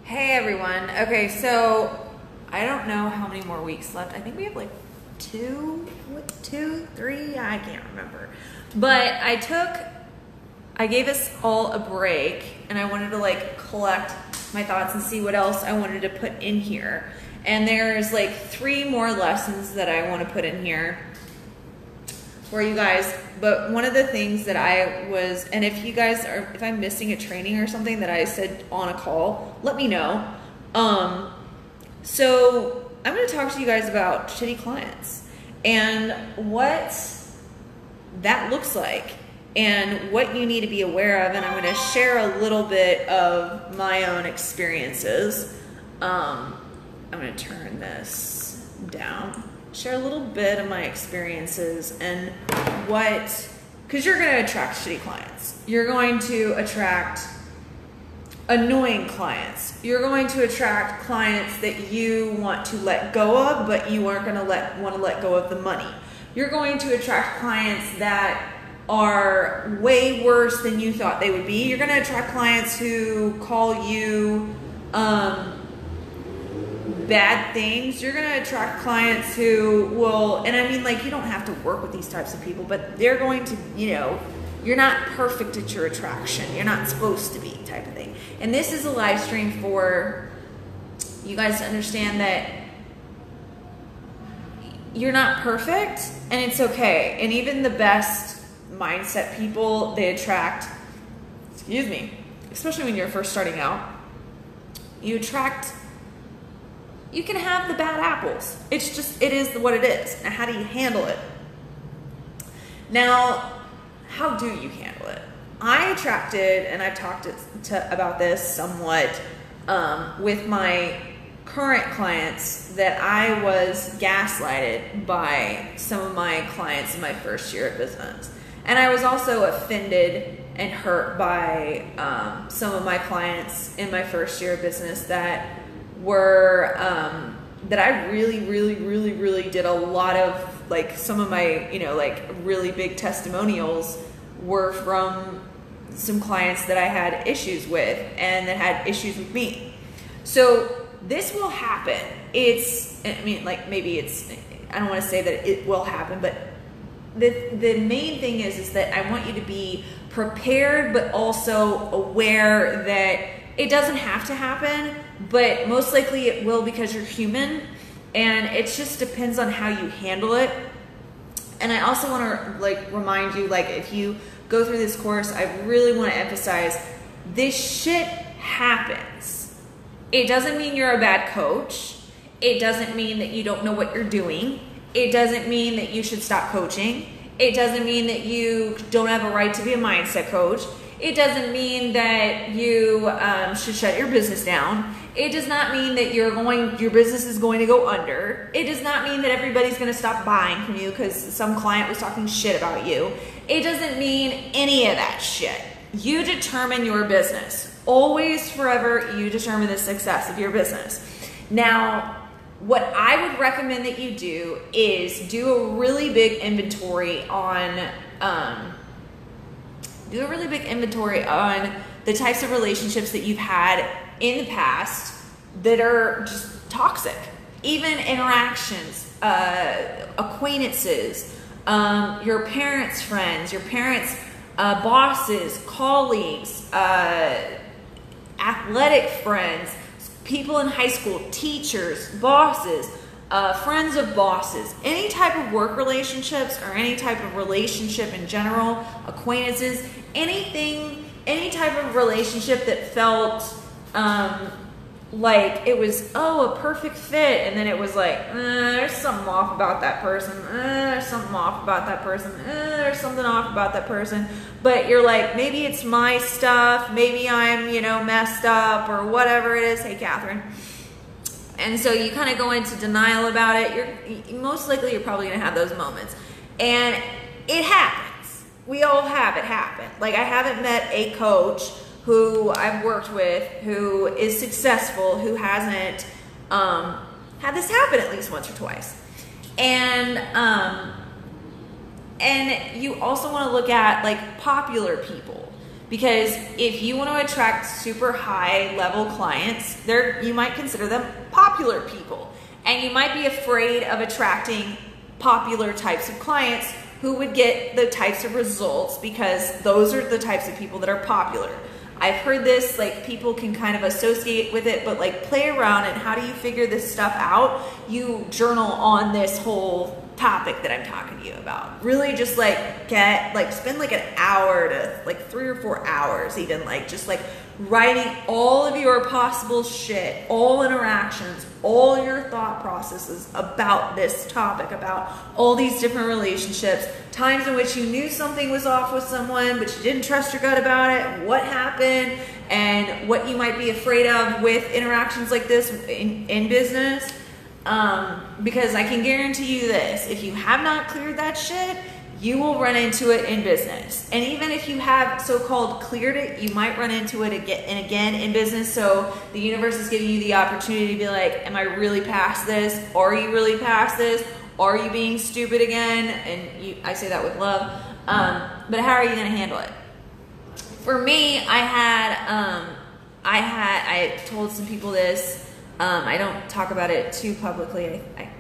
Hey everyone. Okay, so I don't know how many more weeks left. I think we have like two, three, I can't remember. But I gave us all a break and I wanted to like collect my thoughts and see what else I wanted to put in here. And there's like 3 more lessons that I want to put in here for you guys. But one of the things that and if I'm missing a training or something that I said on a call, let me know. So I'm going to talk to you guys about shitty clients and what that looks like and what you need to be aware of. And I'm going to share a little bit of my own experiences. I'm going to turn this down. Share a little bit of my experiences and because you're going to attract shitty clients. You're going to attract annoying clients. You're going to attract clients that you want to let go of, but you aren't going to want to let go of the money. You're going to attract clients that are way worse than you thought they would be. You're going to attract clients who call you bad things. You're going to attract clients who will, and I mean, like, you don't have to work with these types of people, but they're going to, you're not perfect at your attraction. You're not supposed to be, type of thing. And this is a live stream for you guys to understand that you're not perfect and it's okay. And even the best mindset people, they attract, especially when you're first starting out, you can have the bad apples. It is what it is. Now, how do you handle it? Now, how do you handle it? I attracted, and I've talked about this somewhat with my current clients, that I was gaslighted by some of my clients in my first year of business. And I was also offended and hurt by some of my clients in my first year of business that were that I really did a lot of, like, some of my like really big testimonials were from some clients that I had issues with and that had issues with me. So this will happen. I don't want to say that it will happen, but the main thing is that I want you to be prepared, but also aware that it doesn't have to happen, but most likely it will, because you're human, and it just depends on how you handle it. And I also want to remind you, if you go through this course, I really want to emphasize this shit happens. It doesn't mean you're a bad coach. It doesn't mean that you don't know what you're doing. It doesn't mean that you should stop coaching. It doesn't mean that you don't have a right to be a mindset coach. It doesn't mean that you should shut your business down. It does not mean that your business is going to go under. It does not mean that everybody's going to stop buying from you because some client was talking shit about you. It doesn't mean any of that shit. You determine your business. Always, forever, you determine the success of your business. Now, what I would recommend that you do is do a really big inventory on the types of relationships that you've had in the past that are just toxic. Even interactions, acquaintances, your parents' friends, your parents' bosses, colleagues, athletic friends, people in high school, teachers, bosses, friends of bosses, any type of work relationships or any type of relationship in general, acquaintances, any type of relationship that felt like it was, a perfect fit, and then it was like, there's something off about that person, there's something off about that person, there's something off about that person, but you're like, maybe it's my stuff, maybe I'm, messed up, or whatever it is. Hey, Catherine. And so you kind of go into denial about it. Most likely you're probably going to have those moments. And it happens. We all have it happen. Like, I haven't met a coach who I've worked with who is successful who hasn't had this happen at least once or twice. And you also want to look at, like, popular people. Because if you want to attract super high level clients, you might consider them popular people. And you might be afraid of attracting popular types of clients who would get the types of results, because those are the types of people that are popular. I've heard this, like, people can kind of associate with it, but like, play around and how do you figure this stuff out? You journal on this whole topic that I'm talking to you about. Really just like spend like an hour to like 3 or 4 hours even, like just like writing all of your possible shit, all interactions, all your thought processes about this topic, about all these different relationships, times in which you knew something was off with someone, but you didn't trust your gut about it, what happened, and what you might be afraid of with interactions like this in business. Because I can guarantee you this, if you have not cleared that shit, you will run into it in business. And even if you have so-called cleared it, you might run into it again in business. So the universe is giving you the opportunity to be like, am I really past this? Are you really past this? Are you being stupid again? And I say that with love. But how are you going to handle it? For me, I told some people this. I don't talk about it too publicly. I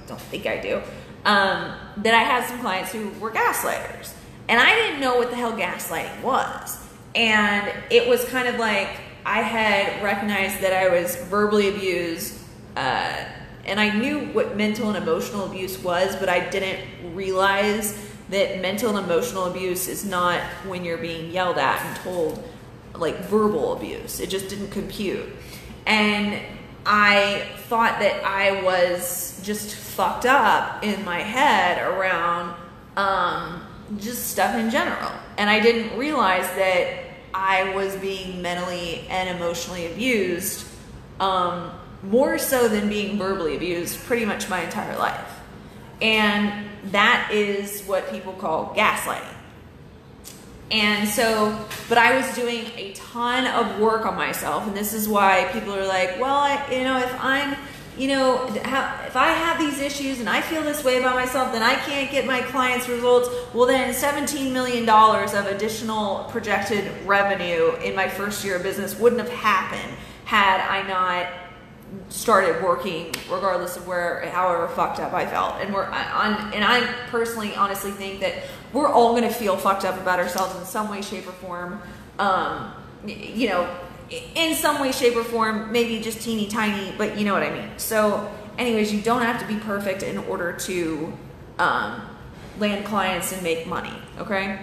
don't think I do. That I had some clients who were gaslighters, and I didn't know what the hell gaslighting was. And it was kind of like I had recognized that I was verbally abused, and I knew what mental and emotional abuse was, but I didn't realize that mental and emotional abuse is not when you're being yelled at and told, like verbal abuse. It just didn't compute. And I thought that I was just fucked up in my head around just stuff in general. And I didn't realize that I was being mentally and emotionally abused, more so than being verbally abused, pretty much my entire life. And that is what people call gaslighting. And so, but I was doing a ton of work on myself, and this is why people are like, well, if I have these issues and I feel this way about myself, then I can't get my clients' results. Well, then $17 million of additional projected revenue in my first year of business wouldn't have happened had I not started working, regardless of however fucked up I felt. And I personally honestly think that we're all going to feel fucked up about ourselves in some way, shape, or form. In some way, shape, or form, maybe just teeny tiny, but you know what I mean. So anyways, you don't have to be perfect in order to land clients and make money, okay?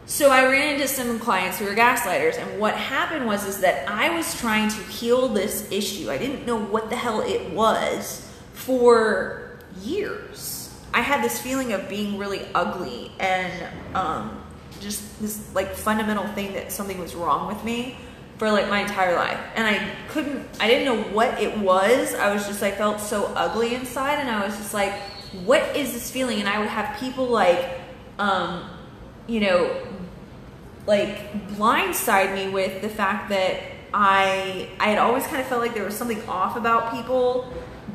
So I ran into some clients who were gaslighters, and what happened was that I was trying to heal this issue. I didn't know what the hell it was for years. I had this feeling of being really ugly and just this like fundamental thing that something was wrong with me for like my entire life. And I didn't know what it was. I felt so ugly inside, and I was just like, what is this feeling? And I would have people like, like blindside me with the fact that I had always kind of felt like there was something off about people,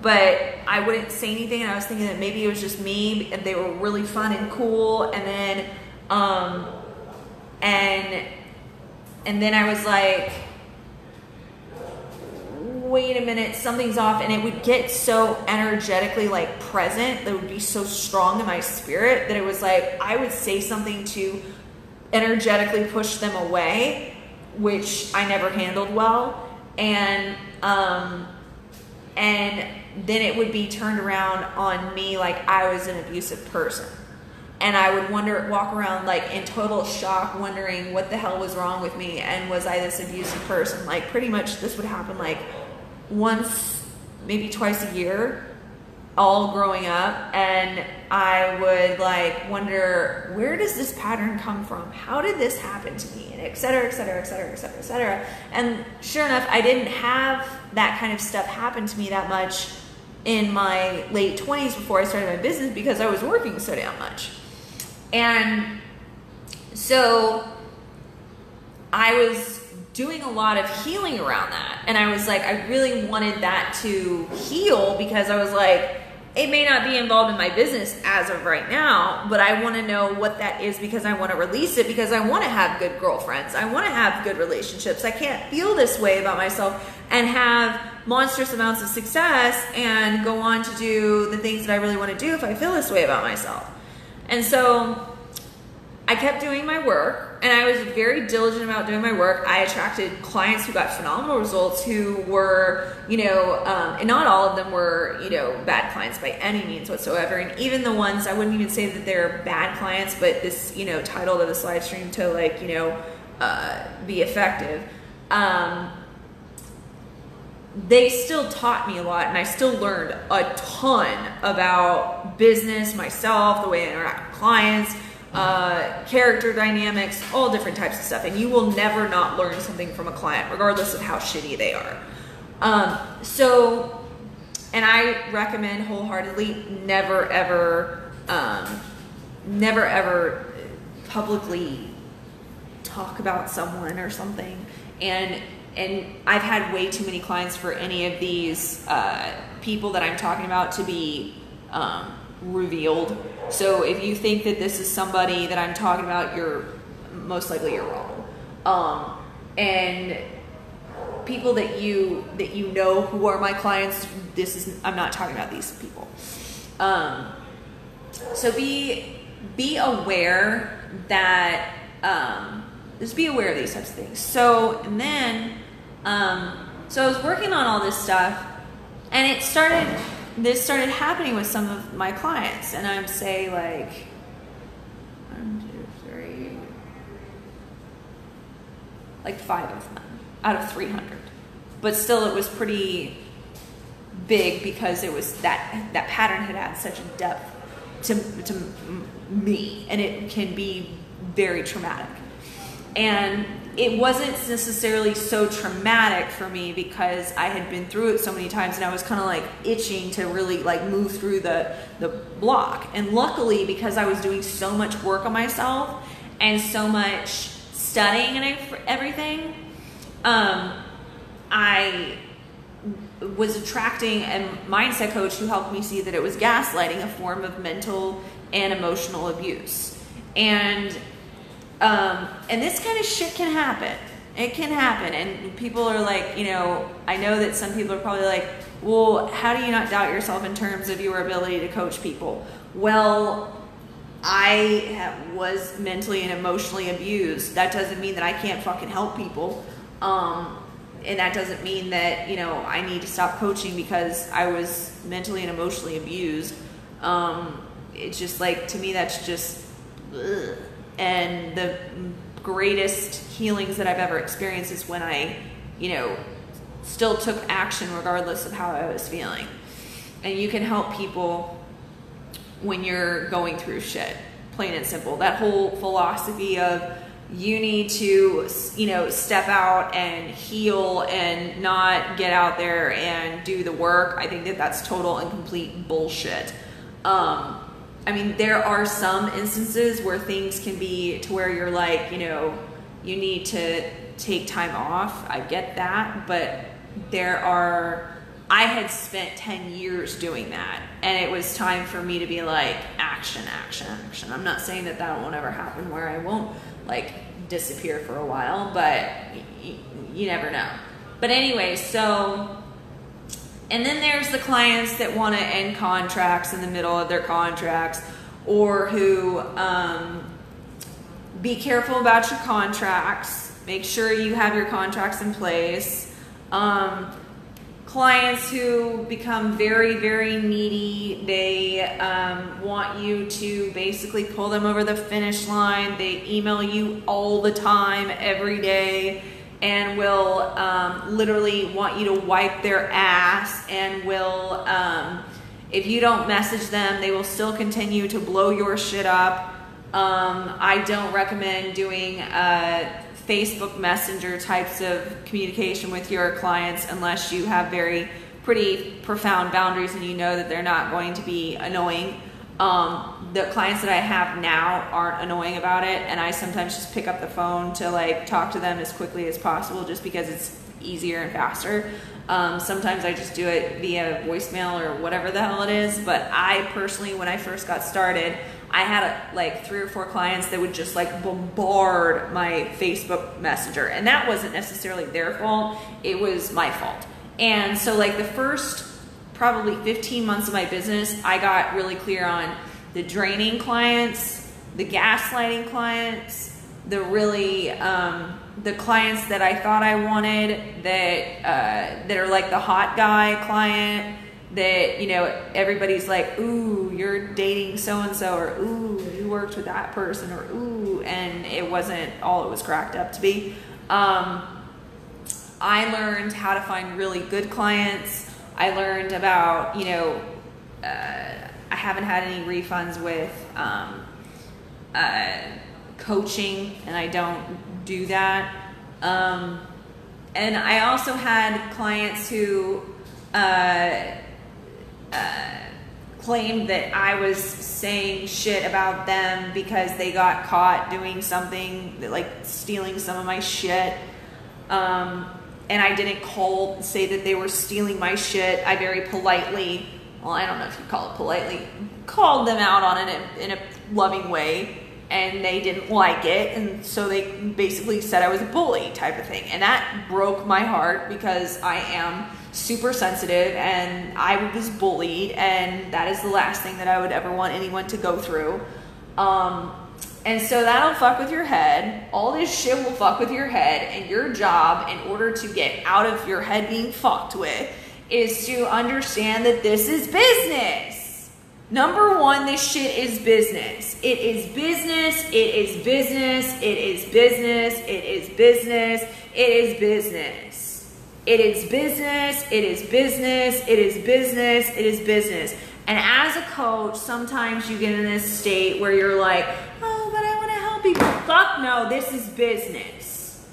but I wouldn't say anything, and I was thinking that maybe it was just me and they were really fun and cool. And then I was like, wait a minute, something's off. And it would get so energetically like present, that would be so strong in my spirit that it was like I would say something to energetically push them away, which I never handled well. And then it would be turned around on me like I was an abusive person. And I would walk around like in total shock, wondering what the hell was wrong with me, and was I this abusive person? Like pretty much this would happen like once, maybe twice a year, all growing up. And I would like wonder, where does this pattern come from? How did this happen to me? And et cetera, et cetera, et cetera, et cetera, et cetera. And sure enough, I didn't have that kind of stuff happen to me that much in my late 20s before I started my business, because I was working so damn much. And so I was doing a lot of healing around that. And I was like, I really wanted that to heal, because I was like, it may not be involved in my business as of right now, but I want to know what that is because I want to release it, because I want to have good girlfriends. I want to have good relationships. I can't feel this way about myself and have monstrous amounts of success and go on to do the things that I really want to do if I feel this way about myself. And so I kept doing my work, and I was very diligent about doing my work. I attracted clients who got phenomenal results, who were, and not all of them were, bad clients by any means whatsoever. And even the ones, I wouldn't even say that they're bad clients, but this, title of this live stream to be effective. They still taught me a lot, and I still learned a ton about business, myself, the way I interact with clients, character dynamics, all different types of stuff. And you will never not learn something from a client, regardless of how shitty they are. And I recommend wholeheartedly never ever publicly talk about someone or something. And I've had way too many clients for any of these people that I'm talking about to be revealed. So if you think that this is somebody that I'm talking about, you're most likely you're wrong. And people that you know who are my clients, I'm not talking about these people. So be aware that just be aware of these types of things. So and then so I was working on all this stuff, and this started happening with some of my clients, and I'm say like 1, 2, 3, like 5 of them out of 300. But still, it was pretty big because it was that pattern had such a depth to me, and it can be very traumatic. And it wasn't necessarily so traumatic for me because I had been through it so many times, and I was kind of like itching to really like move through the block. And luckily, because I was doing so much work on myself and so much studying and everything, I was attracting a mindset coach who helped me see that it was gaslighting, a form of mental and emotional abuse. And this kind of shit can happen. It can happen. And people are like, I know that some people are probably like, well, how do you not doubt yourself in terms of your ability to coach people? Well, I was mentally and emotionally abused. That doesn't mean that I can't fucking help people. And that doesn't mean that, I need to stop coaching because I was mentally and emotionally abused. It's just like, to me, that's just, ugh. And the greatest healings that I've ever experienced is when I, still took action regardless of how I was feeling. And you can help people when you're going through shit, plain and simple. That whole philosophy of you need to, step out and heal and not get out there and do the work. I think that that's total and complete bullshit. I mean, there are some instances where things can be to where you're like, you need to take time off. I get that, but I had spent 10 years doing that, and it was time for me to be like, action, action, action. I'm not saying that won't ever happen where I won't like disappear for a while, but you never know. But anyway, so, and then there's the clients that want to end contracts in the middle of their contracts, or who be careful about your contracts. Make sure you have your contracts in place. Clients who become very, very needy. They want you to basically pull them over the finish line. They email you all the time, every day, and will literally want you to wipe their ass, and will, if you don't message them, they will still continue to blow your shit up. I don't recommend doing Facebook Messenger types of communication with your clients unless you have pretty profound boundaries and you know that they're not going to be annoying. The clients that I have now aren't annoying about it, and I sometimes just pick up the phone to like talk to them as quickly as possible just because it's easier and faster. Sometimes I just do it via voicemail or whatever the hell it is, but I personally, when I first got started, I had like 3 or 4 clients that would just like bombard my Facebook Messenger, and that wasn't necessarily their fault, it was my fault. And so like the first probably 15 months of my business, I got really clear on the draining clients, the gaslighting clients, the really the clients that I thought I wanted, that are like the hot guy client, that, you know, everybody's like, ooh, you're dating so-and-so, or ooh, you worked with that person, or ooh, and it wasn't all it was cracked up to be. I learned how to find really good clients. I learned about, you know, I haven't had any refunds with coaching, and I don't do that. And I also had clients who claimed that I was saying shit about them because they got caught doing something, like stealing some of my shit. And I didn't say that they were stealing my shit. I very politely, well, I don't know if you call it politely, called them out on it in a loving way, and they didn't like it, and so they basically said I was a bully type of thing. And that broke my heart because I am super sensitive and I was bullied, and that is the last thing that I would ever want anyone to go through. And so that'll fuck with your head. All this shit will fuck with your head, and your job, in order to get out of your head being fucked with, is to understand that this is business. Number one, this shit is business. It is business, it is business, it is business, it is business, it is business. It is business, it is business, it is business, it is business. And as a coach, sometimes you get in this state where you're like, oh, but I want to help people. Fuck no, this is business.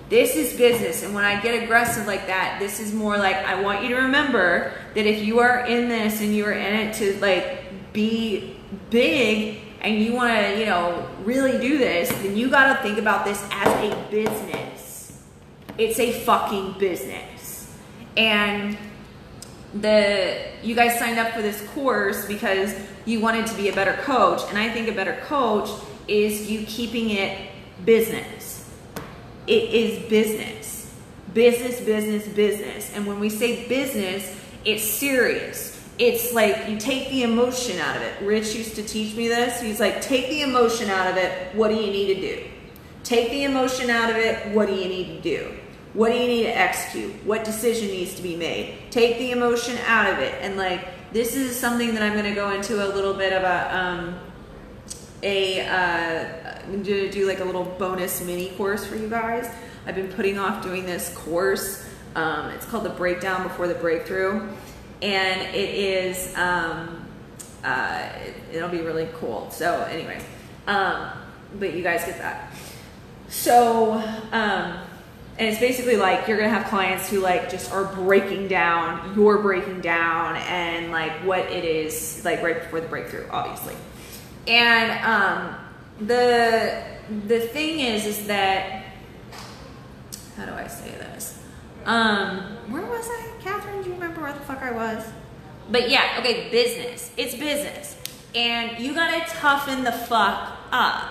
This is business. And when I get aggressive like that, this is more like, I want you to remember that if you are in this and you are in it to like be big and you want to, you know, really do this, then you got to think about this as a business. It's a fucking business. And you guys signed up for this course because you wanted to be a better coach, and I think a better coach is you keeping it business. It is business. Business, business, business. And when we say business, it's serious. It's like you take the emotion out of it. Rich used to teach me this. He's like, take the emotion out of it. What do you need to do? Take the emotion out of it. What do you need to do? What do you need to execute? What decision needs to be made? Take the emotion out of it. And like, this is something that I'm going to go into a little bit of I'm going to do like a little bonus mini course for you guys. I've been putting off doing this course. It's called The Breakdown Before the Breakthrough. And it is, it'll be really cool. So anyway, but you guys get that. So, and it's basically like you're gonna have clients who like just are breaking down, you're breaking down, and like what it is like right before the breakthrough, obviously. And the thing is that, how do I say this? Where was I, Catherine? Do you remember where the fuck I was? But yeah, okay, business. It's business, and you gotta toughen the fuck up.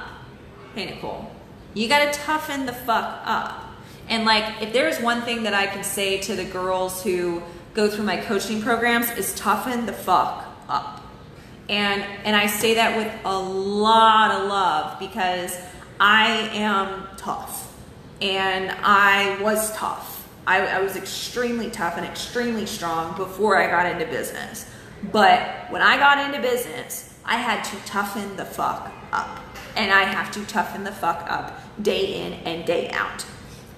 Hey Nicole, you gotta toughen the fuck up. And like, if there's one thing that I can say to the girls who go through my coaching programs is toughen the fuck up. And I say that with a lot of love because I am tough. And I was tough. I was extremely tough and extremely strong before I got into business. But when I got into business, I had to toughen the fuck up. And I have to toughen the fuck up day in and day out.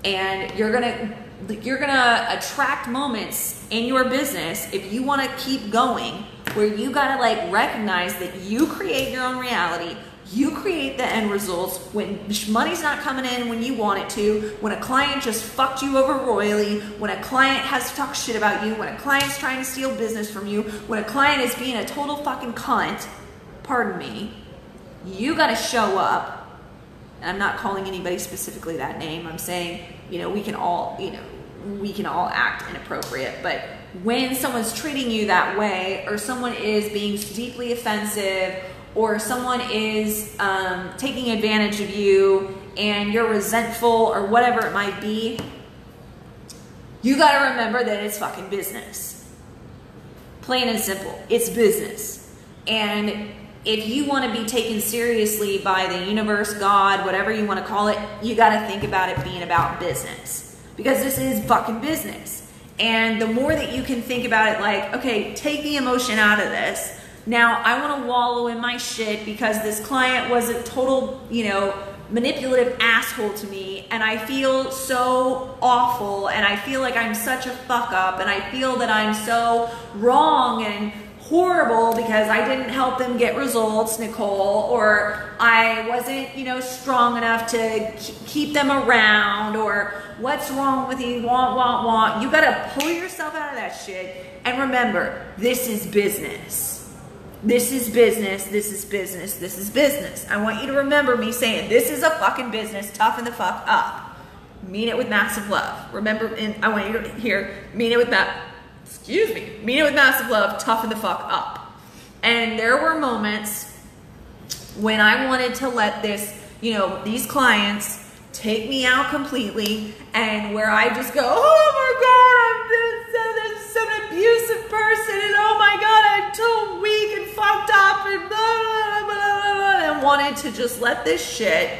And you're gonna attract moments in your business if you want to keep going where you gotta like recognize that you create your own reality, you create the end results when money's not coming in when you want it to, when a client just fucked you over royally, when a client has to talk shit about you, when a client's trying to steal business from you, when a client is being a total fucking cunt, pardon me, you got to show up. And I'm not calling anybody specifically that name. I'm saying, you know, we can all act inappropriate, but when someone's treating you that way, or someone is being deeply offensive, or someone is taking advantage of you and you're resentful or whatever it might be, you got to remember that it's fucking business. Plain and simple, it's business. And if you want to be taken seriously by the universe, God, whatever you want to call it, you got to think about it being about business, because this is fucking business. And the more that you can think about it like, okay, take the emotion out of this. Now I want to wallow in my shit because this client was a total, you know, manipulative asshole to me, and I feel so awful, and I feel like I'm such a fuck up, and I feel that I'm so wrong and horrible because I didn't help them get results, Nicole, or I wasn't, you know, strong enough to keep them around, or what's wrong with you, want. You gotta pull yourself out of that shit and remember, this is business. This is business, this is business, this is business. I want you to remember me saying, this is a fucking business, toughen the fuck up. Mean it with massive love. Remember, and I want you to hear, mean it with massive love, toughen the fuck up. And there were moments when I wanted to let this, you know, these clients take me out completely, and where I just go, oh my God, I'm such an abusive person, and oh my God, I'm so weak and fucked up, and blah, blah, blah, blah, and wanted to just let this shit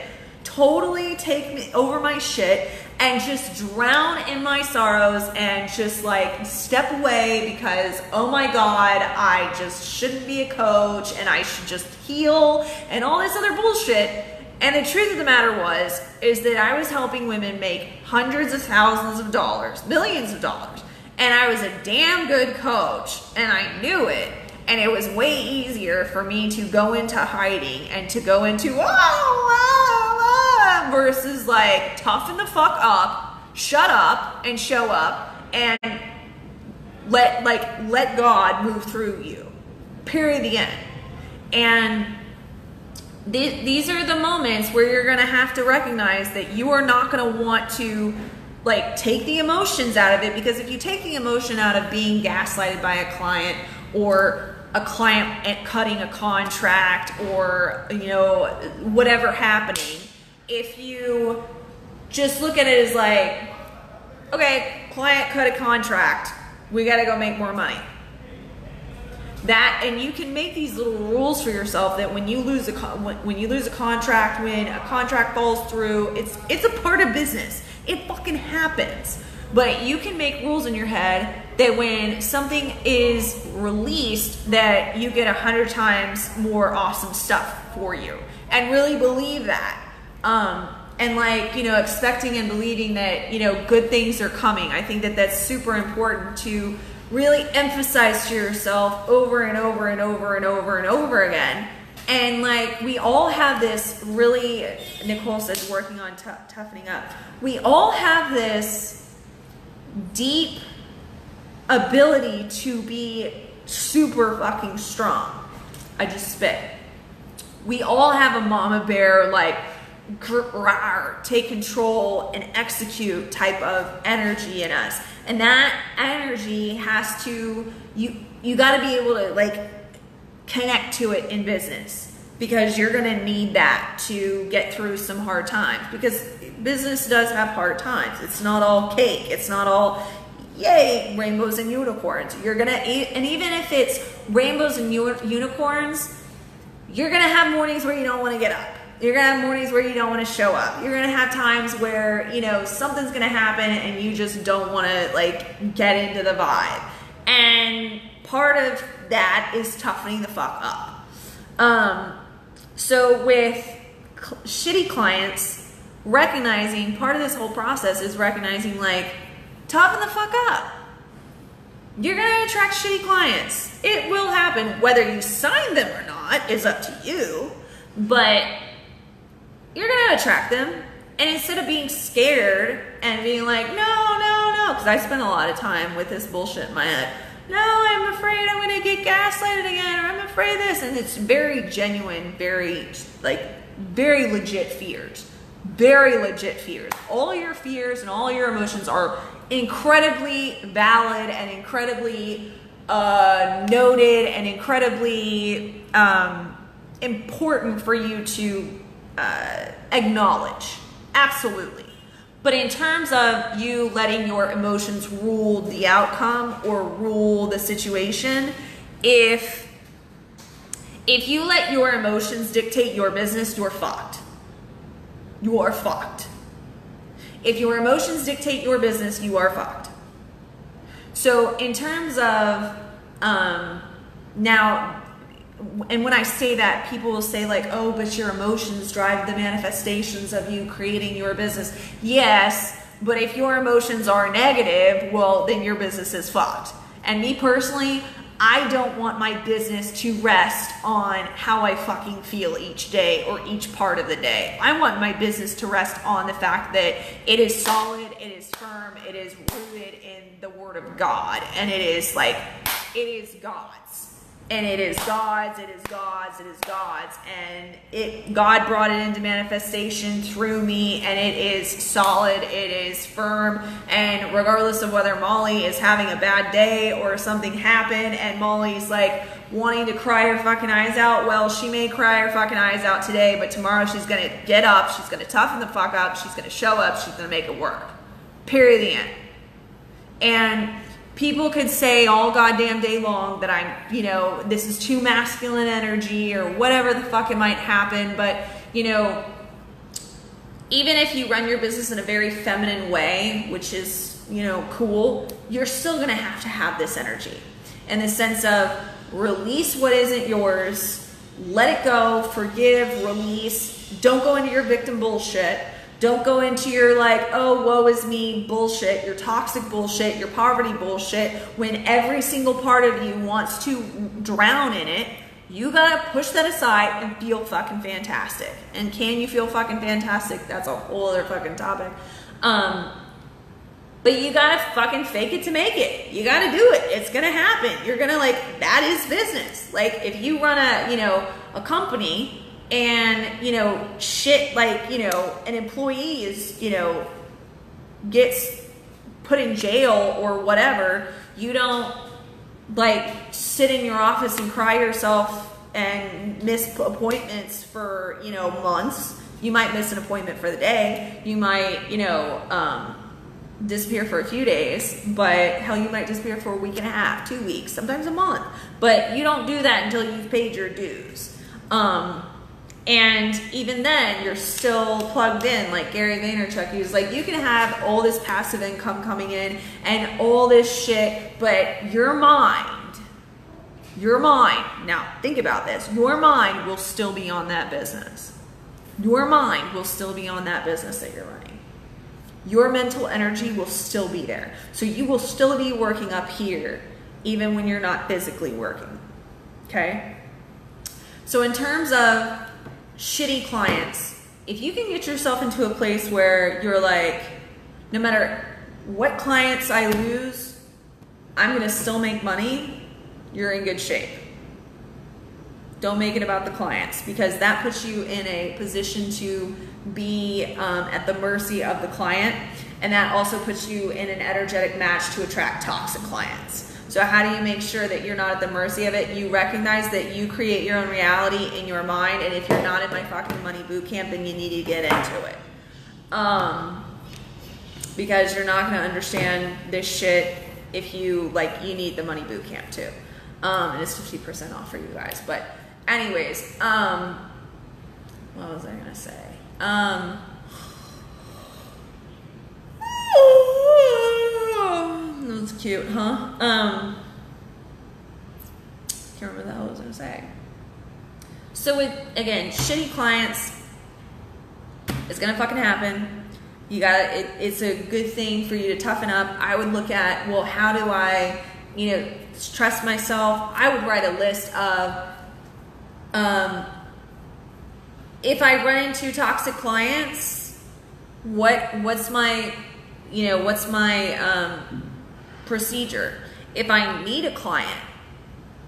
totally take me over my shit and just drown in my sorrows and just like step away because, oh my God, I just shouldn't be a coach and I should just heal and all this other bullshit. And the truth of the matter is that I was helping women make hundreds of thousands of dollars, millions of dollars. And I was a damn good coach, and I knew it. And it was way easier for me to go into hiding and to go into, versus like toughen the fuck up, shut up and show up and let God move through you. Period, the end. And these are the moments where you're going to have to recognize that you are not going to want to like take the emotions out of it, because if you take the emotion out of being gaslighted by a client, or a client cutting a contract, or, you know, whatever happening, if you just look at it as like, okay, client cut a contract, we got to go make more money. That, and you can make these little rules for yourself that when you lose a contract, when a contract falls through, it's a part of business. It fucking happens. But you can make rules in your head that when something is released, that you get 100 times more awesome stuff for you, and really believe that. And like, you know, expecting and believing that, you know, good things are coming. I think that that's super important to really emphasize to yourself over and over and over and over and over again. And like, we all have this really, Nicole says, working on toughening up. We all have this deep ability to be super fucking strong. I just spit. We all have a mama bear, like, take control and execute type of energy in us. And that energy has to, you got to be able to like connect to it in business, because you're going to need that to get through some hard times, because business does have hard times. It's not all cake. It's not all yay, rainbows and unicorns. You're going to, and even if it's rainbows and unicorns, you're going to have mornings where you don't want to get up. You're going to have mornings where you don't want to show up. You're going to have times where, you know, something's going to happen and you just don't want to like get into the vibe. And part of that is toughening the fuck up. So with shitty clients, recognizing part of this whole process is recognizing like, toughen the fuck up. You're going to attract shitty clients. It will happen. Whether you sign them or not is up to you, but you're going to attract them. And instead of being scared and being like, no, because I spent a lot of time with this bullshit in my head, no, I'm afraid I'm going to get gaslighted again, or I'm afraid of this. And it's very genuine, very legit fears. Very legit fears. All your fears and all your emotions are incredibly valid and incredibly noted and incredibly important for you to acknowledge. Absolutely. But in terms of you letting your emotions rule the outcome or rule the situation, if you let your emotions dictate your business, you're fucked. You are fucked. If your emotions dictate your business, you are fucked. So in terms of now, and when I say that, people will say like, oh, but your emotions drive the manifestations of you creating your business. Yes, but if your emotions are negative, well, then your business is fucked. And me personally, I don't want my business to rest on how I fucking feel each day or each part of the day. I want my business to rest on the fact that it is solid, it is firm, it is rooted in the Word of God. And it is like, it is God's. And it is God's, it is God's, it is God's. And God brought it into manifestation through me, and it is solid, it is firm. And regardless of whether Molly is having a bad day or something happened and Molly's like wanting to cry her fucking eyes out, well, she may cry her fucking eyes out today, but tomorrow she's going to get up, she's going to toughen the fuck up, she's going to show up, she's going to make it work. Period, the end. And people could say all goddamn day long that I'm, you know, this is too masculine energy or whatever the fuck it might happen. But, you know, even if you run your business in a very feminine way, which is, you know, cool, you're still going to have this energy in the sense of release what isn't yours, let it go, forgive, release, don't go into your victim bullshit. Don't go into your like, oh, woe is me bullshit, your toxic bullshit, your poverty bullshit, when every single part of you wants to drown in it. You gotta push that aside and feel fucking fantastic. And can you feel fucking fantastic? That's a whole other fucking topic. But you gotta fucking fake it to make it. You gotta do it. It's gonna happen. You're gonna like, that is business. Like if you run a company, and, you know, shit like, you know, an employee is, you know, gets put in jail or whatever, you don't like sit in your office and cry yourself and miss appointments for, you know, months. You might miss an appointment for the day. You might, you know, disappear for a few days, but hell, you might disappear for a week and a half, 2 weeks, sometimes a month. But you don't do that until you've paid your dues. And even then, you're still plugged in, like Gary Vaynerchuk. He was like, you can have all this passive income coming in and all this shit, but your mind, now think about this, your mind will still be on that business. Your mind will still be on that business that you're running. Your mental energy will still be there. So you will still be working up here, even when you're not physically working, okay? So in terms of shitty clients, if you can get yourself into a place where you're like, no matter what clients I lose, I'm gonna still make money, you're in good shape. Don't make it about the clients, because that puts you in a position to be at the mercy of the client, and that also puts you in an energetic match to attract toxic clients. So how do you make sure that you're not at the mercy of it? You recognize that you create your own reality in your mind, and if you're not in my fucking money boot camp, then you need to get into it. Because you're not gonna understand this shit if you, like, you need the money boot camp too. And it's 50% off for you guys. But anyways, what was I gonna say? That's cute, huh? Can't remember what the hell I was gonna say. So with, again, shitty clients, it's gonna fucking happen. You gotta, it's a good thing for you to toughen up. I would look at, well, how do I, you know, trust myself? I would write a list of, if I run into toxic clients, what's my, you know, what's my procedure? if I need a client,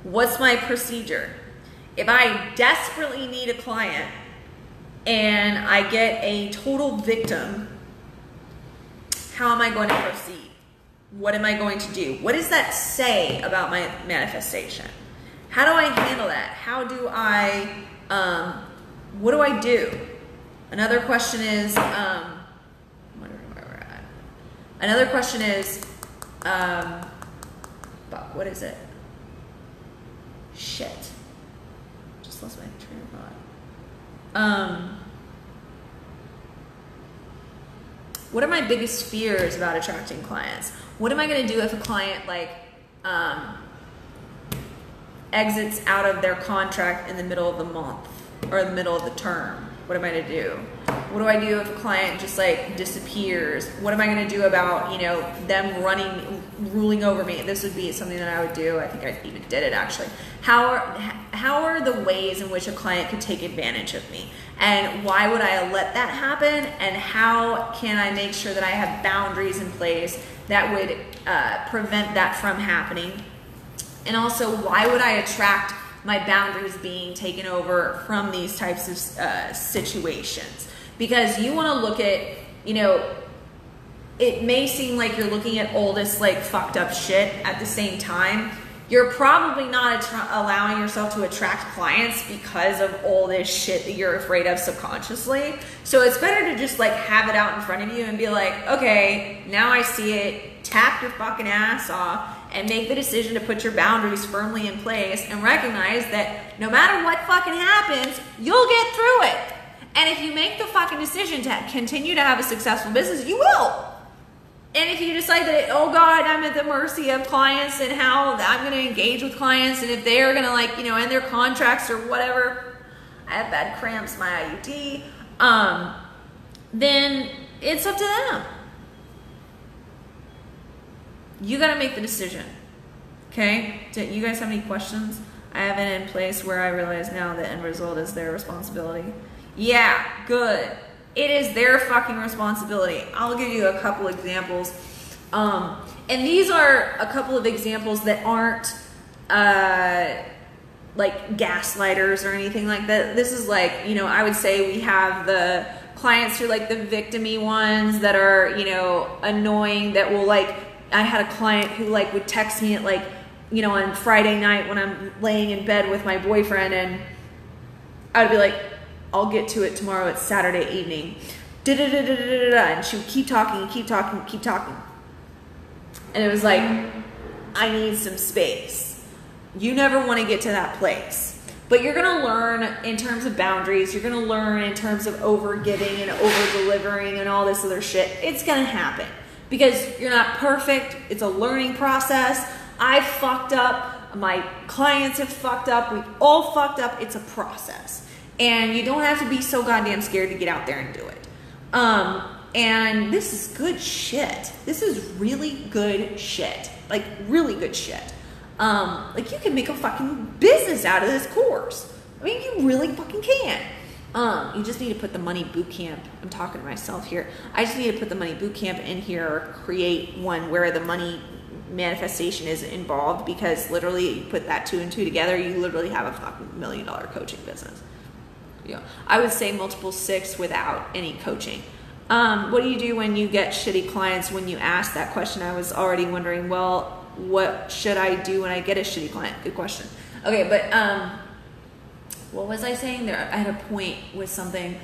what's my procedure? If I desperately need a client and I get a total victim, how am I going to proceed? What am I going to do? What does that say about my manifestation? How do I handle that? How do I, what do I do? Another question is, I'm wondering where we're at. Another question is, fuck, what is it? Shit. Just lost my train of thought. What are my biggest fears about attracting clients? What am I going to do if a client like exits out of their contract in the middle of the month or the middle of the term? What am I going to do? What do I do if a client just like disappears? What am I going to do about, you know, them ruling over me? This would be something that I would do. I think I even did it actually. How are the ways in which a client could take advantage of me? And why would I let that happen? And how can I make sure that I have boundaries in place that would prevent that from happening? And also, why would I attract my boundaries being taken over from these types of situations? Because you want to look at, you know, it may seem like you're looking at all this like fucked up shit at the same time. You're probably not allowing yourself to attract clients because of all this shit that you're afraid of subconsciously. So it's better to just like have it out in front of you and be like, okay, now I see it, tap your fucking ass off and make the decision to put your boundaries firmly in place and recognize that no matter what fucking happens, you'll get through it. And if you make the fucking decision to continue to have a successful business, you will. And if you decide that, oh God, I'm at the mercy of clients and how I'm going to engage with clients, and if they're going to like, you know, end their contracts or whatever, I have bad cramps, my IUD, then it's up to them. You got to make the decision. Okay? Do you guys have any questions? I have it in place where I realize now the end result is their responsibility. Yeah, good. It is their fucking responsibility. I'll give you a couple examples. And these are a couple of examples that aren't like gaslighters or anything like that. This is like, you know, I would say we have the clients who are like the victim-y ones that are, you know, annoying, that will like, I had a client who like would text me at like, you know, on Friday night when I'm laying in bed with my boyfriend, and I would be like, I'll get to it tomorrow, it's Saturday evening. And she would keep talking and keep talking and keep talking. And it was like, I need some space. You never want to get to that place. But you're going to learn in terms of boundaries. You're going to learn in terms of over-giving and over-delivering and all this other shit. It's going to happen. Because you're not perfect. It's a learning process. I've fucked up. My clients have fucked up. We've all fucked up. It's a process. And you don't have to be so goddamn scared to get out there and do it. And this is good shit. This is really good shit. Like, really good shit. Like, you can make a fucking business out of this course. I mean, you really fucking can. You just need to put the money boot camp. I'm talking to myself here. I just need to put the money boot camp in here, or create one where the money manifestation is involved, because literally you put that 2 and 2 together, you literally have a fucking $1 million coaching business. Yeah, I would say multiple 6 without any coaching. What do you do when you get shitty clients? When you ask that question, I was already wondering, well, what should I do when I get a shitty client? Good question. Okay, but what was I saying there? I had a point with something.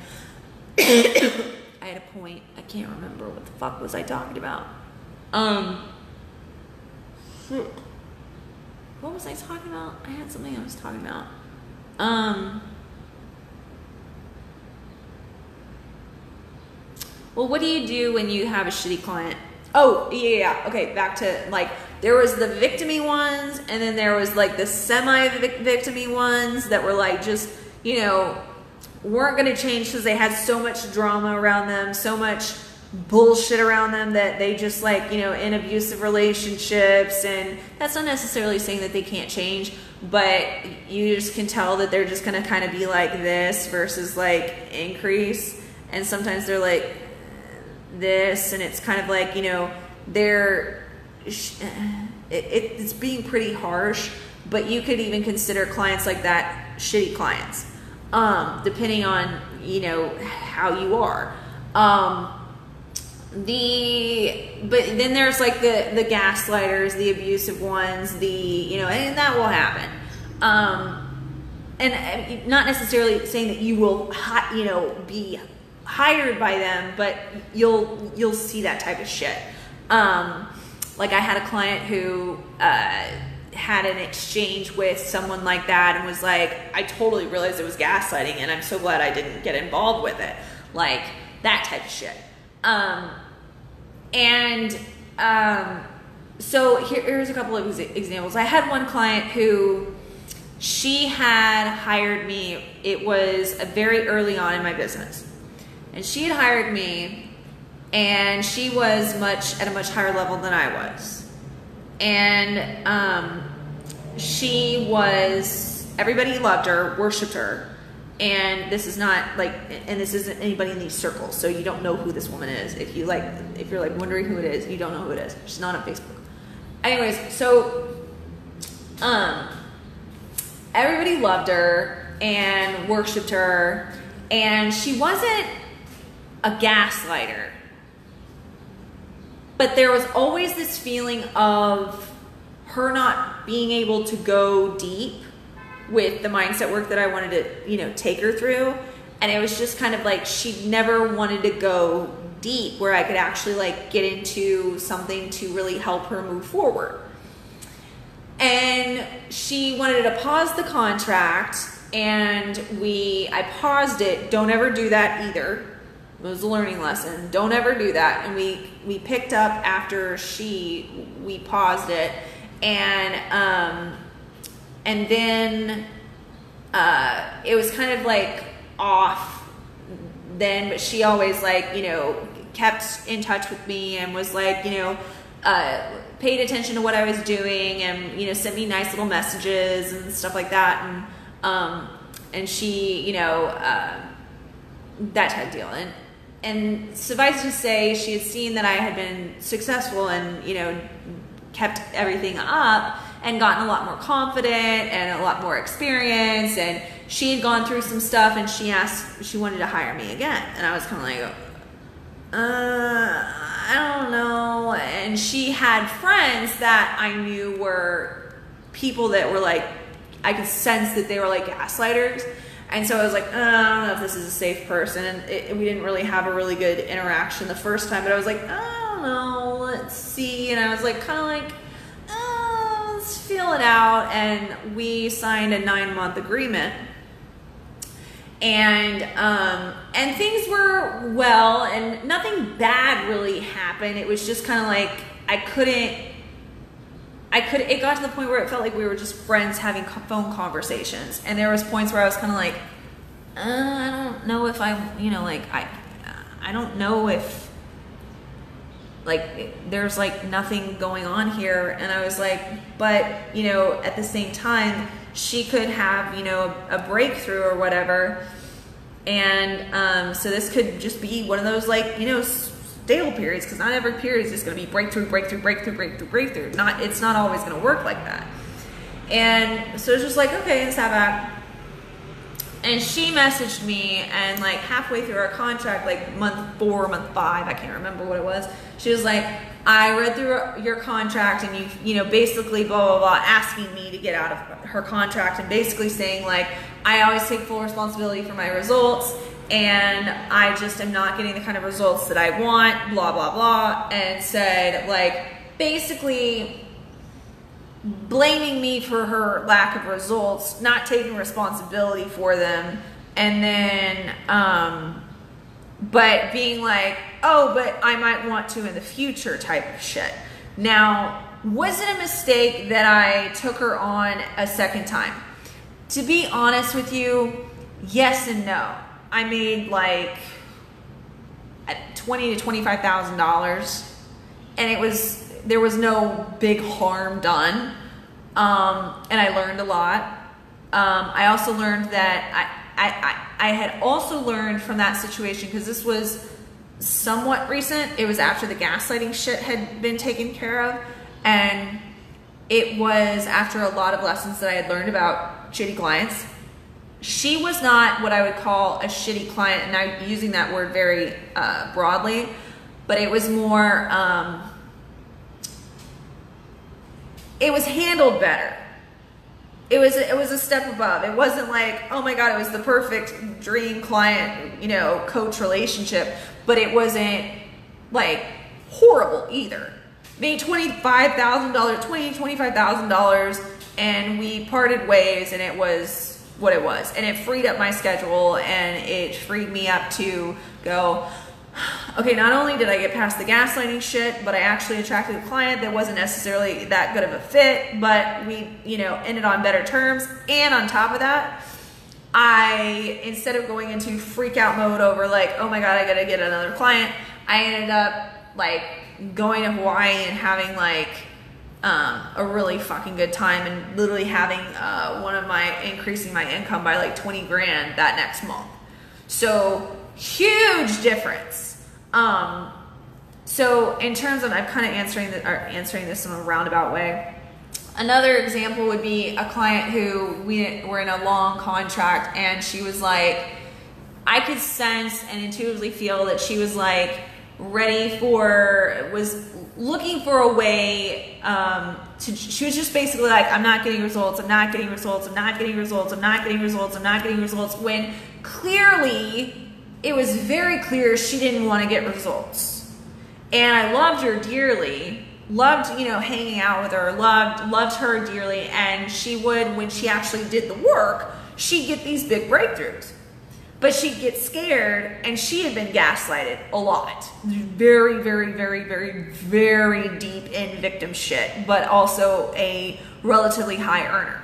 I had a point. I can't remember what the fuck was I talking about. What was I talking about? I had something I was talking about. Well, what do you do when you have a shitty client? Oh, yeah. Okay, back to, like, there was the victim-y ones, and then there was, like, the semi-victim-y ones that were, like, just, you know, weren't going to change because they had so much drama around them, so much bullshit around them that they just, like, you know, in abusive relationships. And that's not necessarily saying that they can't change, but you just can tell that they're just going to kind of be like this versus, like, increase. And sometimes they're, like, this, and it's kind of like, you know, they're it's being pretty harsh, but you could even consider clients like that shitty clients, depending on, you know, how you are. But then there's like the gaslighters, the abusive ones, and that will happen. And not necessarily saying that you will, be hired by them, but you'll see that type of shit. Like I had a client who had an exchange with someone like that and was like, I totally realized it was gaslighting and I'm so glad I didn't get involved with it. Like that type of shit. So here's a couple of examples. I had one client who, she had hired me. It was very early on in my business, and she had hired me, and she was at a much higher level than I was. And she was, everybody loved her, worshipped her. And this is not like, and this isn't anybody in these circles, so you don't know who this woman is. If you're like wondering who it is, you don't know who it is. She's not on Facebook. Anyways, so everybody loved her and worshipped her, and she wasn't a gaslighter, but there was always this feeling of her not being able to go deep with the mindset work that I wanted to, take her through. And it was just kind of like, she never wanted to go deep where I could actually like get into something to really help her move forward. And she wanted to pause the contract, and I paused it. Don't ever do that either. It was a learning lesson. Don't ever do that. And we picked up after we paused it, and then it was kind of like off then, but she always like, kept in touch with me and was like, paid attention to what I was doing, and, sent me nice little messages and stuff like that. And she, that type of deal. And suffice to say, she had seen that I had been successful and, kept everything up and gotten a lot more confident and a lot more experience. And she had gone through some stuff, and she wanted to hire me again. And I was kind of like, I don't know. And she had friends that I knew were people that were like, I could sense that they were like gaslighters. And so I was like, I don't know if this is a safe person. And we didn't really have a really good interaction the first time, but I was like, I don't know, let's see. And I was like, kind of like, let's feel it out. And we signed a 9-month agreement. And things were well, and nothing bad really happened. It was just kind of like, it got to the point where it felt like we were just friends having phone conversations. And there was points where I was kind of like, I don't know if I don't know if like there's like nothing going on here. And I was like, but at the same time, she could have, a breakthrough or whatever. And so this could just be one of those like, stale periods, because not every period is just going to be breakthrough. It's not always going to work like that. And so it's just like, okay, let's have that. And she messaged me, and like halfway through our contract, like month 4, month 5, I can't remember what it was. She was like, I read through your contract, and you basically blah, blah, blah, asking me to get out of her contract, and basically saying like, I always take full responsibility for my results, and I just am not getting the kind of results that I want, blah, blah, blah. And said like, basically blaming me for her lack of results, not taking responsibility for them, and then but being like, oh, but I might want to in the future type of shit. Now, was it a mistake that I took her on a second time? To be honest with you, yes and no. I made like $20,000 to $25,000, and there was no big harm done. And I learned a lot. I also learned that I had also learned from that situation, because this was somewhat recent. It was after the gaslighting shit had been taken care of. And it was after a lot of lessons that I had learned about shitty clients. She was not what I would call a shitty client, and I'm using that word very broadly, but it was more, it was handled better. It was a step above. It wasn't like, oh my God, it was the perfect dream client, you know, coach relationship, but it wasn't like horrible either. Made $25,000, and we parted ways, and it was what it was. And it freed up my schedule, and it freed me up to go, okay, not only did I get past the gaslighting shit, but I actually attracted a client that wasn't necessarily that good of a fit, but we, you know, ended on better terms. And on top of that, I, instead of going into freak out mode over like, oh my God, I gotta get another client, I ended up like going to Hawaii and having like a really fucking good time, and literally having increasing my income by like 20 grand that next month. So huge difference. So in terms of, I'm kind of answering this in a roundabout way. Another example would be a client who we were in a long contract, and she was like, I could sense and intuitively feel that she was like was looking for a way she was just basically like, I'm not getting results, I'm not getting results, I'm not getting results, I'm not getting results, I'm not getting results, when clearly it was very clear she didn't want to get results. And I loved her dearly, loved, you know, hanging out with her, loved her dearly, and she would, when she actually did the work, she'd get these big breakthroughs. But she'd get scared, and she had been gaslighted a lot. Very, very, very, very, very deep in victim shit, but also a relatively high earner.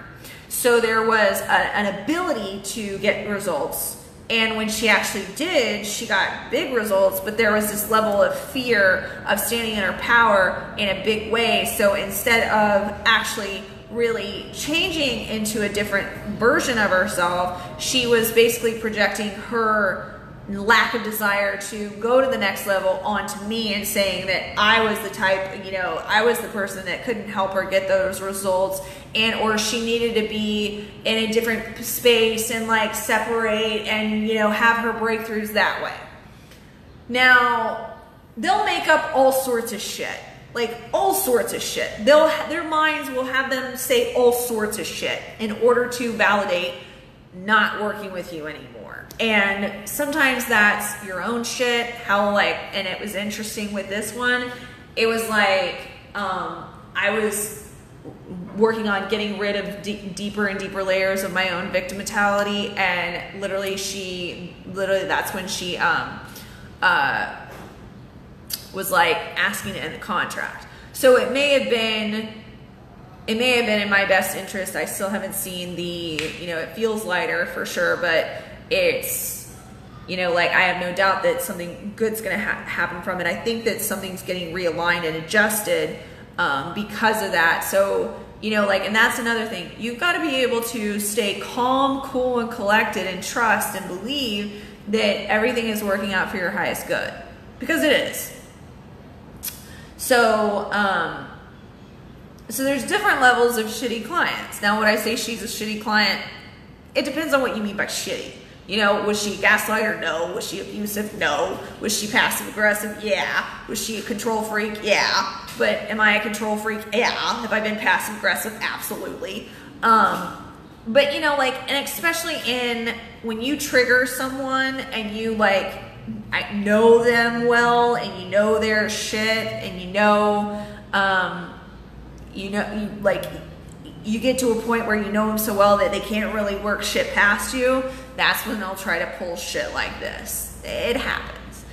So there was an ability to get results. And when she actually did, she got big results, but there was this level of fear of standing in her power in a big way. So instead of actually really changing into a different version of herself, she was basically projecting her lack of desire to go to the next level onto me, and saying that I was the type, you know, I was the person that couldn't help her get those results, and or she needed to be in a different space and like separate and, you know, have her breakthroughs that way. Now, they'll make up all sorts of shit. Like all sorts of shit. Their minds will have them say all sorts of shit in order to validate not working with you anymore. And sometimes that's your own shit. How like, and it was interesting with this one. It was like, I was working on getting rid of deeper and deeper layers of my own victim mentality, and literally that's when she was like asking to end the contract. So it may have been in my best interest. I still haven't seen the, you know, it feels lighter for sure, but it's, you know, like I have no doubt that something good's gonna happen from it. I think that something's getting realigned and adjusted because of that. So, you know, like, and that's another thing. You've got to be able to stay calm, cool, and collected, and trust and believe that everything is working out for your highest good, because it is. So, so there's different levels of shitty clients. Now, would I say she's a shitty client? It depends on what you mean by shitty. You know, was she a gaslighter? No. Was she abusive? No. Was she passive aggressive? Yeah. Was she a control freak? Yeah. But am I a control freak? Yeah. Have I been passive aggressive? Absolutely. But you know, like, and especially when you trigger someone and you like, I know them well, and you know their shit, and you get to a point where you know them so well that they can't really work shit past you. That's when they'll try to pull shit like this. It happens.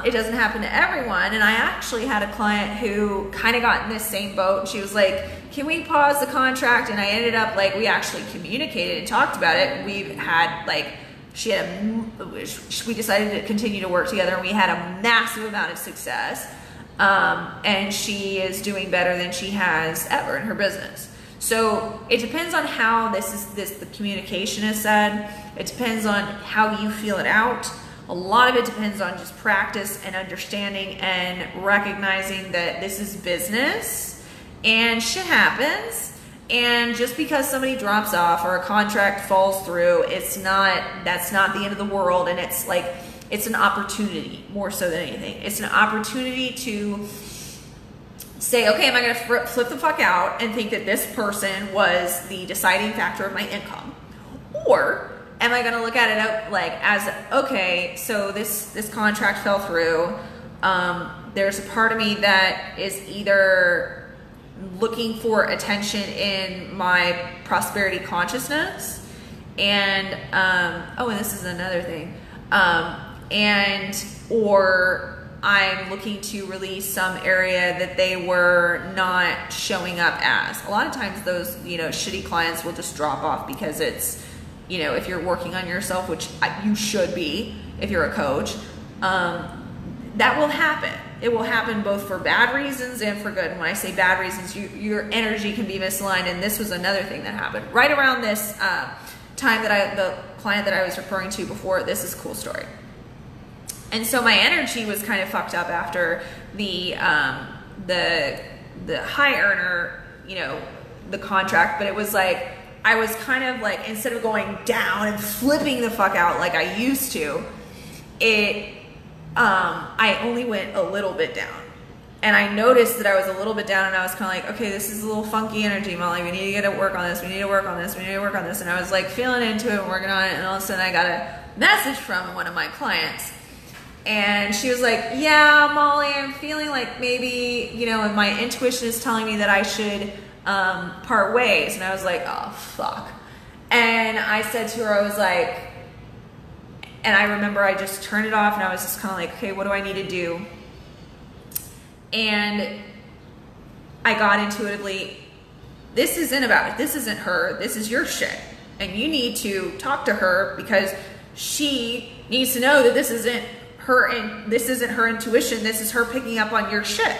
It doesn't happen to everyone. And I actually had a client who kind of got in this same boat. She was like, can we pause the contract? And I ended up like, we actually communicated and talked about it. We've had like, we decided to continue to work together, and we had a massive amount of success. And she is doing better than she has ever in her business. So it depends on how the communication is said. It depends on how you feel it out. A lot of it depends on just practice and understanding and recognizing that this is business, and shit happens. And just because somebody drops off or a contract falls through, that's not the end of the world. And it's like, it's an opportunity more so than anything. It's an opportunity to say, okay, am I going to flip the fuck out and think that this person was the deciding factor of my income? Or am I going to look at it like as, okay, so this contract fell through. There's a part of me that is either looking for attention in my prosperity consciousness, and and this is another thing, or I'm looking to release some area that they were not showing up as. A lot of times those, shitty clients will just drop off because it's, if you're working on yourself, which you should be if you're a coach, that will happen. It will happen both for bad reasons and for good. And when I say bad reasons, your energy can be misaligned. And this was another thing that happened right around this time that the client that I was referring to before. This is a cool story. And so my energy was kind of fucked up after the high earner, the contract. But it was like, I was kind of like, instead of going down and flipping the fuck out like I used to, I only went a little bit down. And I noticed that I was a little bit down, and I was kind of like, okay, this is a little funky energy, Molly. We need to get to work on this. We need to work on this. We need to work on this. And I was like feeling into it and working on it. And all of a sudden I got a message from one of my clients. And she was like, yeah, Molly, I'm feeling like maybe, and my intuition is telling me that I should part ways. And I was like, oh, fuck. And I said to her, I was like, and I remember I just turned it off, and I was just kind of like, okay, what do I need to do? And I got intuitively, this isn't about it. This isn't her. This is your shit. And you need to talk to her because she needs to know that this isn't her, and this isn't her intuition. This is her picking up on your shit.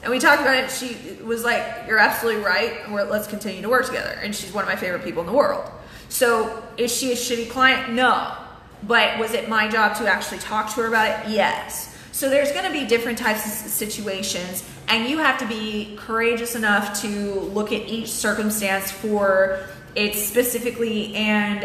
And we talked about it. She was like, you're absolutely right. Let's continue to work together. And she's one of my favorite people in the world. So is she a shitty client? No. But was it my job to actually talk to her about it? Yes. So there's going to be different types of situations, and you have to be courageous enough to look at each circumstance for it specifically and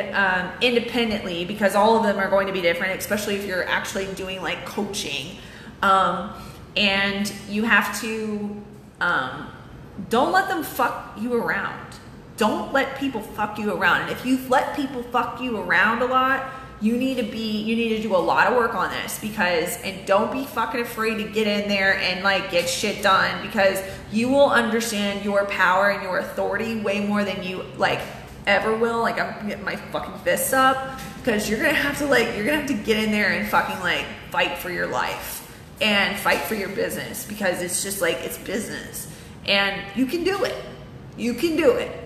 independently, because all of them are going to be different, especially if you're actually doing like coaching. And you have to, don't let them fuck you around. Don't let people fuck you around. And if you've let people fuck you around a lot, you need to do a lot of work on this, and don't be fucking afraid to get in there and like get shit done, because you will understand your power and your authority way more than you like ever will. Like, I'm getting my fucking fists up, because you're gonna have to get in there and fucking like fight for your life and fight for your business, because it's just like, it's business, and you can do it. You can do it.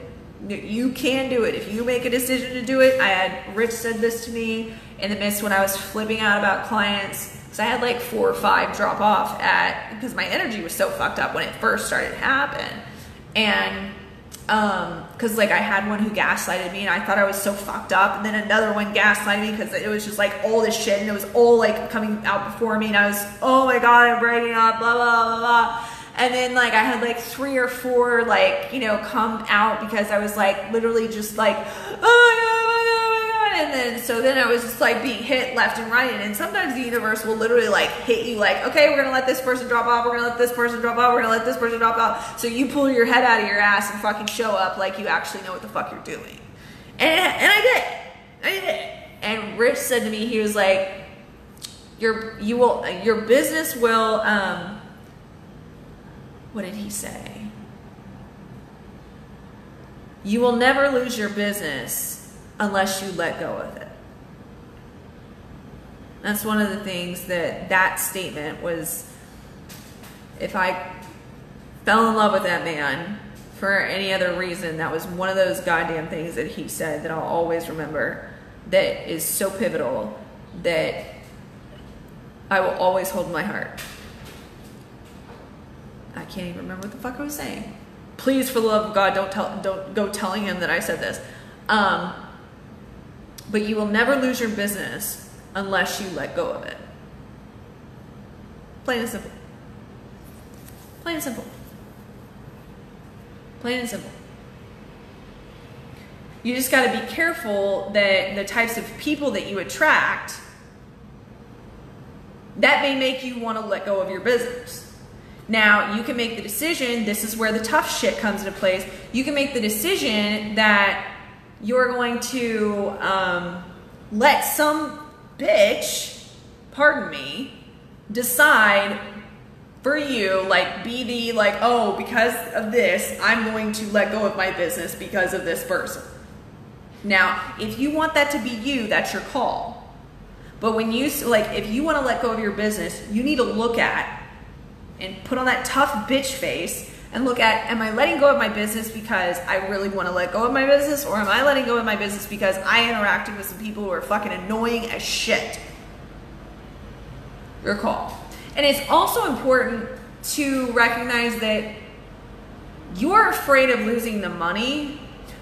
You can do it. If you make a decision to do it. I had Rich said this to me in the midst when I was flipping out about clients, because I had like 4 or 5 drop off because my energy was so fucked up when it first started to happen. And because like I had one who gaslighted me, and I thought I was so fucked up, and then another one gaslighted me because it was just like all this shit, and it was all like coming out before me, and I was, oh my god, I'm breaking up, blah blah blah blah. And then like I had like 3 or 4 like, come out, because I was like literally just like, oh my god, oh my god. And then I was just like being hit left and right. And sometimes the universe will literally like hit you like, okay, we're gonna let this person drop off, we're gonna let this person drop off, we're gonna let this person drop off. So you pull your head out of your ass and fucking show up like you actually know what the fuck you're doing. And I did. And Rich said to me, he was like, your business will, what did he say? You will never lose your business unless you let go of it. That's one of the things that statement was, if I fell in love with that man for any other reason, that was one of those goddamn things that he said that I'll always remember, that is so pivotal, that I will always hold in my heart. I can't even remember what the fuck I was saying. Please, for the love of God, don't go telling him that I said this. But you will never lose your business unless you let go of it. Plain and simple. Plain and simple. Plain and simple. You just got to be careful that the types of people that you attract, that may make you want to let go of your business. Now, you can make the decision, this is where the tough shit comes into place. You can make the decision that you're going to let some bitch, pardon me, decide for you, like, be the, like, oh, because of this, I'm going to let go of my business because of this person. Now, if you want that to be you, that's your call. But when you, like, if you want to let go of your business, you need to look at and put on that tough bitch face and look at, am I letting go of my business because I really want to let go of my business, or am I letting go of my business because I interacted with some people who are fucking annoying as shit? Your call. And it's also important to recognize that you're afraid of losing the money,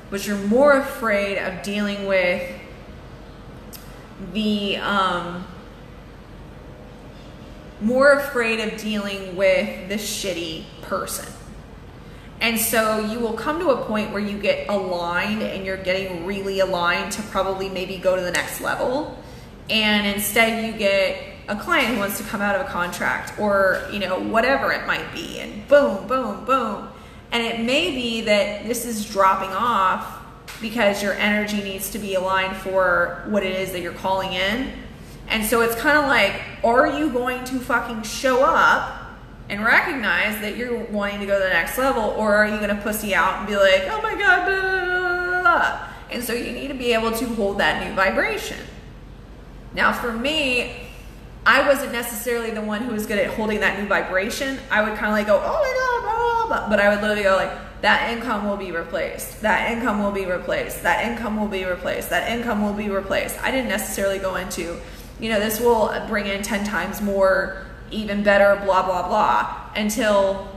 but you're more afraid of dealing with the shitty person. And so you will come to a point where you get aligned, and you're getting really aligned to probably maybe go to the next level. And instead you get a client who wants to come out of a contract, or, you know, whatever it might be, and boom, boom, boom. And it may be that this is dropping off because your energy needs to be aligned for what it is that you're calling in. And so it's kind of like, are you going to fucking show up and recognize that you're wanting to go to the next level, or are you going to pussy out and be like, oh my God, blah, blah, blah, blah. And so you need to be able to hold that new vibration. Now for me, I wasn't necessarily the one who was good at holding that new vibration. I would kind of like go, oh my God, blah, blah, blah. But I would literally go like, that income will be replaced. That income will be replaced. That income will be replaced. That income will be replaced. I didn't necessarily go into, you know, this will bring in 10 times more, even better, blah, blah, blah, until,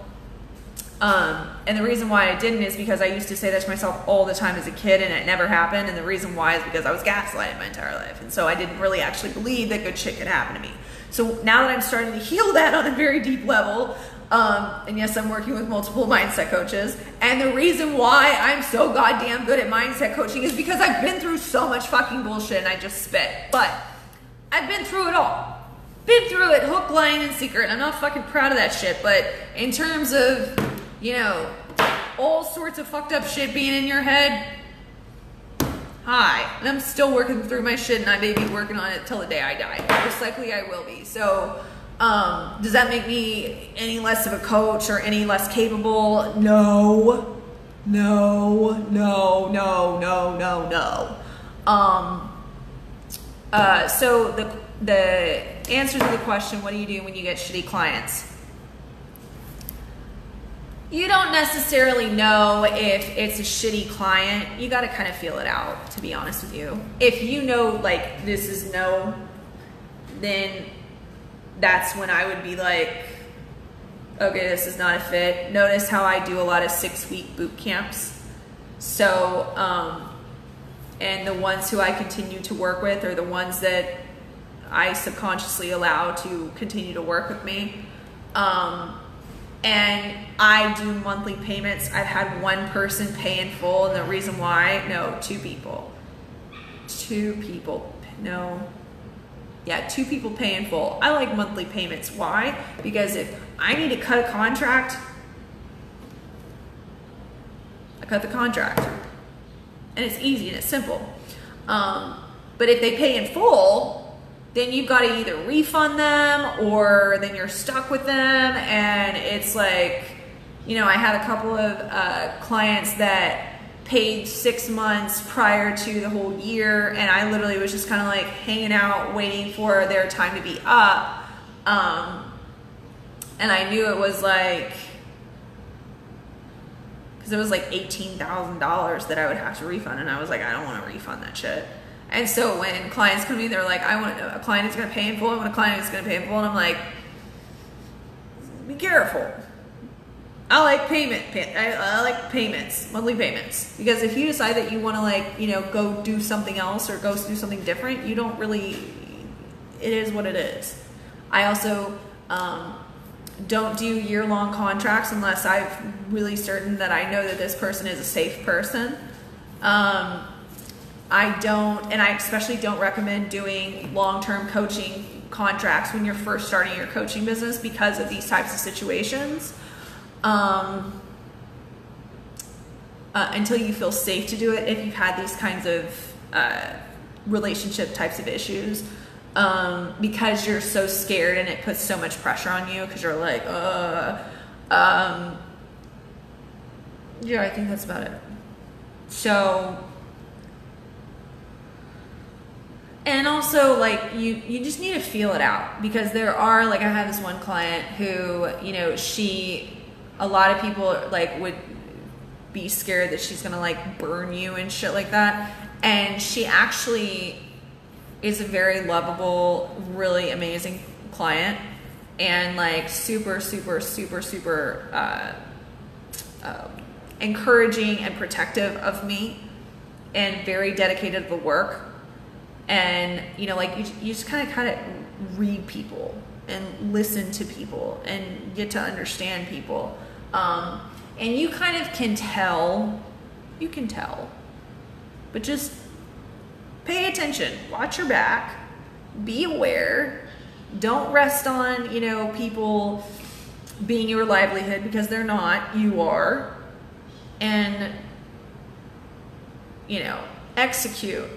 and the reason why I didn't is because I used to say that to myself all the time as a kid, and it never happened. And the reason why is because I was gaslighted my entire life. And so I didn't really actually believe that good shit could happen to me. So now that I'm starting to heal that on a very deep level, and yes, I'm working with multiple mindset coaches. And the reason why I'm so goddamn good at mindset coaching is because I've been through so much fucking bullshit and I just spit. But I've been through it all. Been through it, hook, line, and sinker. And I'm not fucking proud of that shit. But in terms of, you know, all sorts of fucked up shit being in your head, hi. And I'm still working through my shit, and I may be working on it till the day I die. Most likely I will be. So, does that make me any less of a coach or any less capable? No. No, no, no, no, no, no. So the answer to the question, what do you do when you get shitty clients? You don't necessarily know if it's a shitty client. You got to kind of feel it out, to be honest with you. If you know, like, this is no, then that's when I would be like, okay, this is not a fit. Notice how I do a lot of 6-week boot camps. So, and the ones who I continue to work with are the ones that I subconsciously allow to continue to work with me. And I do monthly payments. I've had one person pay in full, and the reason why, no, 2 people. 2 people, no. Yeah, 2 people pay in full. I like monthly payments. Why? Because if I need to cut a contract, I cut the contract. And it's easy and it's simple. But if they pay in full, then you've got to either refund them or then you're stuck with them. And it's like, you know, I had a couple of clients that paid 6 months prior to the whole year, and I literally was just kind of like hanging out waiting for their time to be up. And I knew it was like, because it was like $18,000 that I would have to refund, and I was like, I don't want to refund that shit. And so when clients come to me, they're like, I want a client who's going to pay in full, I want a client who's going to pay in full, and I'm like, be careful. I like I like payments, monthly payments, because if you decide that you want to, like, you know, go do something else or go do something different, you don't really, it is what it is. I also Don't do year-long contracts unless I'm really certain that I know that this person is a safe person. I don't, and I especially don't recommend doing long-term coaching contracts when you're first starting your coaching business because of these types of situations. Until you feel safe to do it, if you've had these kinds of relationship types of issues, because you're so scared and it puts so much pressure on you because you're like, yeah, I think that's about it. So, and also, like, you just need to feel it out, because there are, like, I have this one client who, you know, a lot of people, like, would be scared that she's gonna, like, burn you and shit like that. And she actually is a very lovable, really amazing client, and, like, super, super, super, super encouraging and protective of me, and very dedicated to the work. And, you know, like, you just kind of read people and listen to people and get to understand people. And you kind of can tell, but just pay attention, watch your back, be aware. Don't rest on, you know, people being your livelihood, because they're not, you are. And, you know, execute.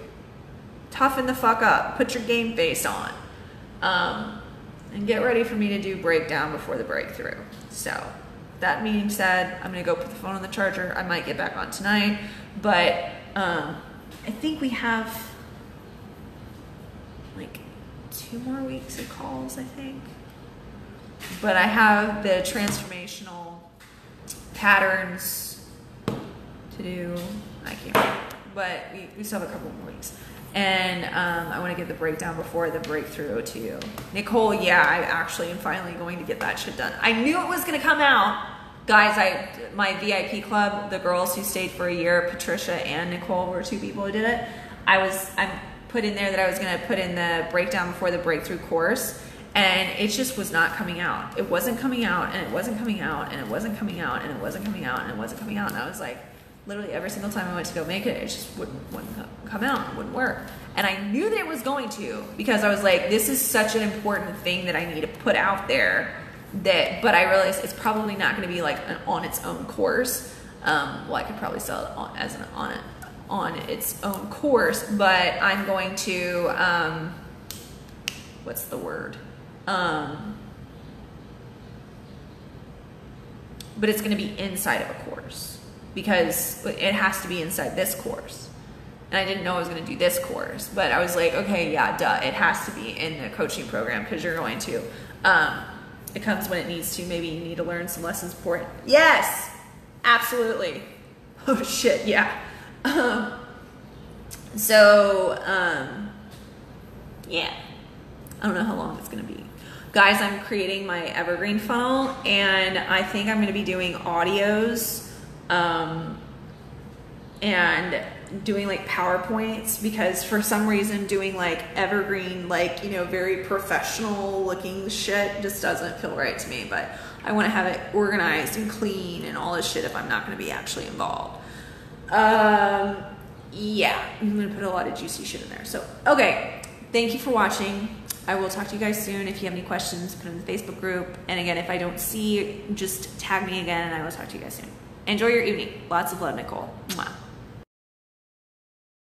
Toughen the fuck up. Put your game face on. And get ready for me to do breakdown before the breakthrough. So, that being said, I'm going to go put the phone on the charger. I might get back on tonight. But I think we have like 2 more weeks of calls, I think. But I have the transformational patterns to do. I can't remember. But we still have a couple more weeks. And I want to get the breakdown before the breakthrough to you. Nicole, yeah, I actually am finally going to get that shit done. I knew it was going to come out. Guys, my VIP club, the girls who stayed for a year, Patricia and Nicole were 2 people who did it. I put in there that I was going to put in the breakdown before the breakthrough course, and it just was not coming out. It wasn't coming out, and it wasn't coming out, and it wasn't coming out, and it wasn't coming out, and it wasn't coming out. And I was like, literally every single time I went to go make it, it just wouldn't come out, it wouldn't work. And I knew that it was going to, because I was like, this is such an important thing that I need to put out there, but I realized it's probably not going to be like an on its own course. Well, I could probably sell it as on its own course, but I'm going to, what's the word? But it's going to be inside of a course, because it has to be inside this course. And I didn't know I was going to do this course, but I was like, okay, yeah, duh, it has to be in the coaching program, because you're going to. It comes when it needs to. Maybe you need to learn some lessons for it. Yes, absolutely. Oh shit, yeah. Yeah. I don't know how long it's going to be. Guys, I'm creating my evergreen funnel, and I think I'm going to be doing audios and doing like PowerPoints, because for some reason doing like evergreen, like, you know, very professional looking shit just doesn't feel right to me. But I want to have it organized and clean and all this shit if I'm not going to be actually involved. Yeah, I'm going to put a lot of juicy shit in there. So, okay, thank you for watching. I will talk to you guys soon. If you have any questions, put them in the Facebook group. And again, if I don't see, just tag me again, and I will talk to you guys soon. Enjoy your evening. Lots of love, Nicole. Mwah.